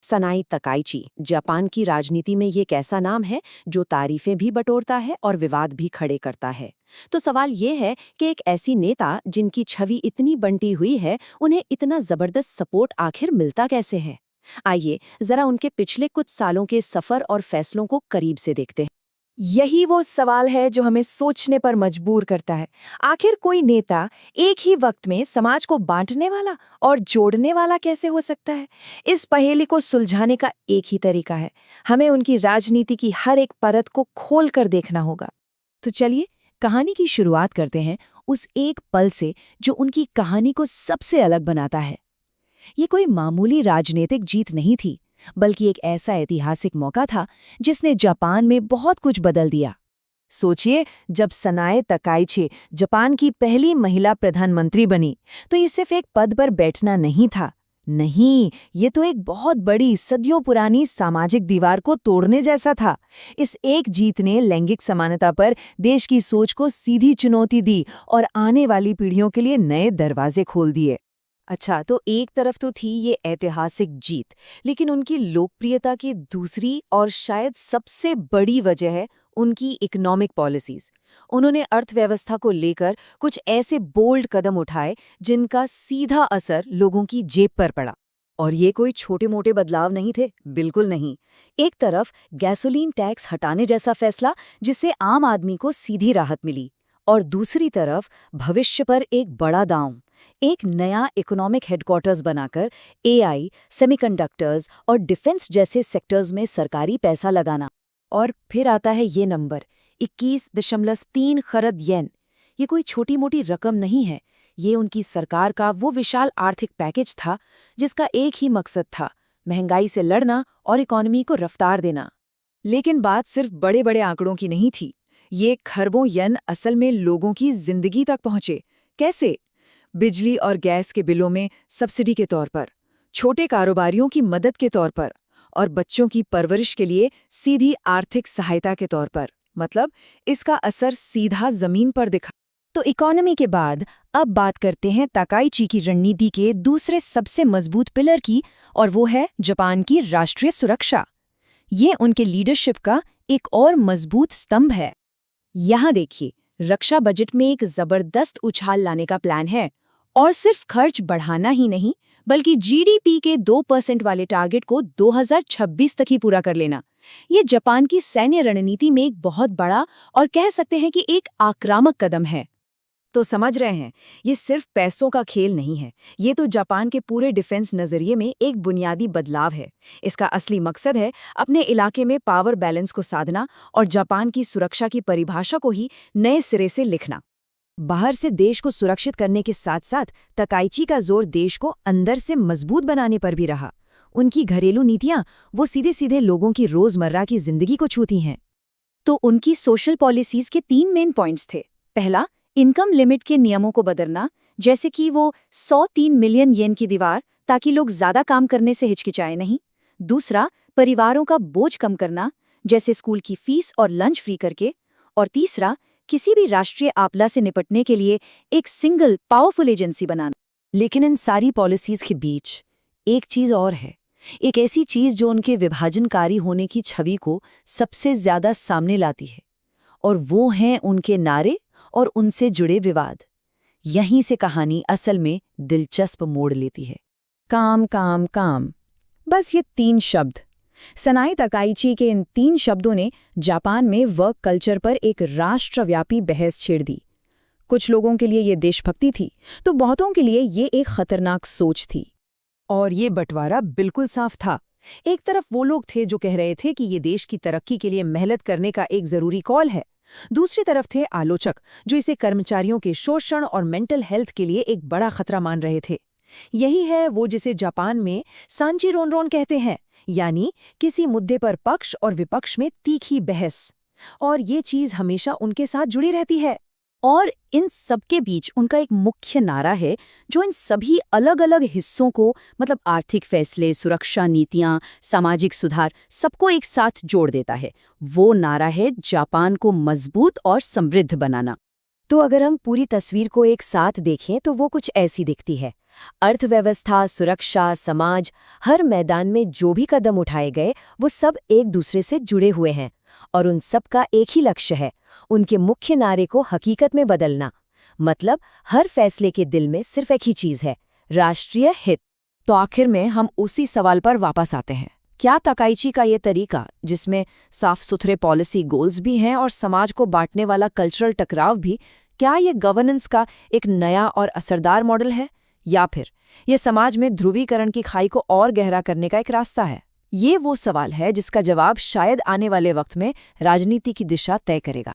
सनाई Takaichi Japan की राजनीति में ये कैसा नाम है जो तारीफें भी बटोरता है और विवाद भी खड़े करता है। तो सवाल ये है कि एक ऐसी नेता जिनकी छवि इतनी बंटी हुई है, उन्हें इतना जबरदस्त सपोर्ट आखिर मिलता कैसे है। आइए जरा उनके पिछले कुछ सालों के सफर और फैसलों को करीब से देखते हैं। यही वो सवाल है जो हमें सोचने पर मजबूर करता है। आखिर कोई नेता एक ही वक्त में समाज को बांटने वाला और जोड़ने वाला कैसे हो सकता है? इस पहेली को सुलझाने का एक ही तरीका है। हमें उनकी राजनीति की हर एक परत को खोल कर देखना होगा। तो चलिए कहानी की शुरुआत करते हैं उस एक पल से जो उनकी कहानी को सबसे अलग बनाता है। ये कोई मामूली राजनीतिक जीत नहीं थी, बल्कि एक ऐसा ऐतिहासिक मौका था जिसने जापान में बहुत कुछ बदल दिया। सोचिए, जब सनाए तकाइची जापान की पहली महिला प्रधानमंत्री बनी, तो ये सिर्फ एक पद पर बैठना नहीं था। नहीं, ये तो एक बहुत बड़ी सदियों पुरानी सामाजिक दीवार को तोड़ने जैसा था। इस एक जीत ने लैंगिक समानता पर देश की सोच को सीधी चुनौती दी और आने वाली पीढ़ियों के लिए नए दरवाजे खोल दिए। अच्छा, तो एक तरफ तो थी ये ऐतिहासिक जीत, लेकिन उनकी लोकप्रियता की दूसरी और शायद सबसे बड़ी वजह है उनकी इकोनॉमिक पॉलिसीज। उन्होंने अर्थव्यवस्था को लेकर कुछ ऐसे बोल्ड कदम उठाए जिनका सीधा असर लोगों की जेब पर पड़ा। और ये कोई छोटे-मोटे बदलाव नहीं थे, बिल्कुल नहीं। एक तरफ गैसोलीन टैक्स हटाने जैसा फैसला जिससे आम आदमी को सीधी राहत मिली, और दूसरी तरफ भविष्य पर एक बड़ा दांव, एक नया इकोनॉमिक हेडक्वार्टर्स बनाकर एआई, सेमीकंडक्टर्स और डिफेंस जैसे सेक्टर्स में सरकारी पैसा लगाना। और फिर आता है ये नंबर 21.3 खरब येन। ये कोई छोटी-मोटी रकम नहीं है। ये उनकी सरकार का वो विशाल आर्थिक पैकेज था जिसका एक ही मकसद था, महंगाई से लड़ना और इकोनॉमी को रफ्तार देना। लेकिन बात सिर्फ बड़े-बड़े आंकड़ों की नहीं थी। ये खरबों येन असल में लोगों की जिंदगी तक पहुंचे। कैसे? बिजली और गैस के बिलों में सब्सिडी के तौर पर, छोटे कारोबारियों की मदद के तौर पर, और बच्चों की परवरिश के लिए सीधी आर्थिक सहायता के तौर पर। मतलब इसका असर सीधा जमीन पर दिखा। तो इकोनॉमी के बाद अब बात करते हैं ताकाइची की रणनीति के दूसरे सबसे मजबूत पिलर की, और वो है जापान की राष्ट्रीय सुरक्षा। ये उनके लीडरशिप का एक और मजबूत स्तंभ है। यहाँ देखिए, रक्षा बजट में एक जबरदस्त उछाल लाने का प्लान है, और सिर्फ खर्च बढ़ाना ही नहीं, बल्कि जीडीपी के 2% वाले टारगेट को 2026 तक ही पूरा कर लेना। ये जापान की सैन्य रणनीति में एक बहुत बड़ा और कह सकते हैं कि एक आक्रामक कदम है। तो समझ रहे हैं, ये सिर्फ पैसों का खेल नहीं है, ये तो जापान के पूरे डिफेंस नजरिए में एक बुनियादी बदलाव है। इसका असली मकसद है अपने इलाके में पावर बैलेंस को साधना और जापान की सुरक्षा की परिभाषा को ही नए सिरे से लिखना। बाहर से देश को सुरक्षित करने के साथ साथ तकाइची का जोर देश को अंदर से मजबूत बनाने पर भी रहा। उनकी घरेलू नीतियां वो सीधे सीधे लोगों की रोजमर्रा की जिंदगी को छूती हैं। तो उनकी सोशल पॉलिसीज के 3 मेन पॉइंट्स थे। पहला, इनकम लिमिट के नियमों को बदलना, जैसे कि वो 103 मिलियन येन की दीवार, ताकि लोग ज्यादा काम करने से हिचकिचाए नहीं। दूसरा, परिवारों का बोझ कम करना, जैसे स्कूल की फीस और लंच फ्री करके। और तीसरा, किसी भी राष्ट्रीय आपदा से निपटने के लिए एक सिंगल पावरफुल एजेंसी बनाना। लेकिन इन सारी पॉलिसीज के बीच एक चीज और है, एक ऐसी चीज जो उनके विभाजनकारी होने की छवि को सबसे ज्यादा सामने लाती है, और वो हैं उनके नारे और उनसे जुड़े विवाद। यहीं से कहानी असल में दिलचस्प मोड़ लेती है। काम काम काम, बस ये 3 शब्द। सनाई तकाइची के इन 3 शब्दों ने जापान में वर्क कल्चर पर एक राष्ट्रव्यापी बहस छेड़ दी। कुछ लोगों के लिए ये देशभक्ति थी, तो बहुतों के लिए ये एक खतरनाक सोच थी। और ये बंटवारा बिल्कुल साफ था। एक तरफ वो लोग थे जो कह रहे थे कि ये देश की तरक्की के लिए मेहनत करने का एक जरूरी कॉल है। दूसरी तरफ थे आलोचक जो इसे कर्मचारियों के शोषण और मेंटल हेल्थ के लिए एक बड़ा खतरा मान रहे थे। यही है वो जिसे जापान में सांची रोनरोन कहते हैं, यानी किसी मुद्दे पर पक्ष और विपक्ष में तीखी बहस। और ये चीज हमेशा उनके साथ जुड़ी रहती है। और इन सबके बीच उनका एक मुख्य नारा है जो इन सभी अलग-अलग हिस्सों को, मतलब आर्थिक फैसले, सुरक्षा नीतियां, सामाजिक सुधार, सबको एक साथ जोड़ देता है। वो नारा है जापान को मजबूत और समृद्ध बनाना। तो अगर हम पूरी तस्वीर को एक साथ देखें तो वो कुछ ऐसी दिखती है। अर्थव्यवस्था, सुरक्षा, समाज, हर मैदान में जो भी कदम उठाए गए वो सब एक दूसरे से जुड़े हुए हैं और उन सब का एक ही लक्ष्य है, उनके मुख्य नारे को हकीकत में बदलना। मतलब हर फैसले के दिल में सिर्फ एक ही चीज है, राष्ट्रीय हित। तो आखिर में हम उसी सवाल पर वापस आते हैं, क्या तकाइची का ये तरीका, जिसमें साफ सुथरे पॉलिसी गोल्स भी हैं और समाज को बांटने वाला कल्चरल टकराव भी, क्या ये गवर्नेंस का एक नया और असरदार मॉडल है, या फिर ये समाज में ध्रुवीकरण की खाई को और गहरा करने का एक रास्ता है? ये वो सवाल है जिसका जवाब शायद आने वाले वक्त में राजनीति की दिशा तय करेगा।